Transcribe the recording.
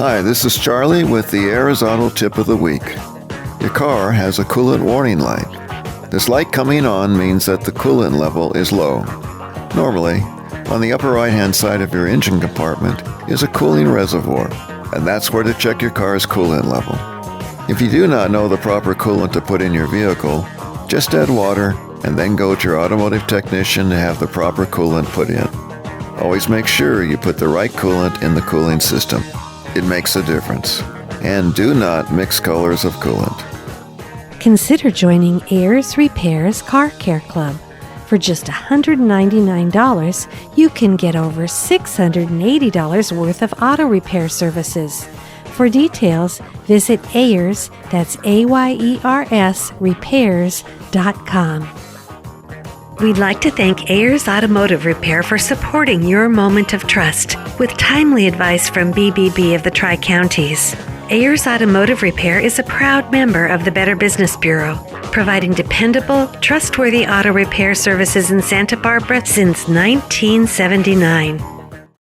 Hi, this is Charlie with the Ayers Auto Tip of the Week. Your car has a coolant warning light. This light coming on means that the coolant level is low. Normally, on the upper right-hand side of your engine compartment is a cooling reservoir, and that's where to check your car's coolant level. If you do not know the proper coolant to put in your vehicle, just add water and then go to your automotive technician to have the proper coolant put in. Always make sure you put the right coolant in the cooling system. It makes a difference. And do not mix colors of coolant. Consider joining Ayers Repairs Car Care Club. For just $199, you can get over $680 worth of auto repair services. For details, visit Ayers, that's Ayers, repairs.com. We'd like to thank Ayers Automotive Repair for supporting your moment of trust with timely advice from BBB of the Tri-Counties. Ayers Automotive Repair is a proud member of the Better Business Bureau, providing dependable, trustworthy auto repair services in Santa Barbara since 1979.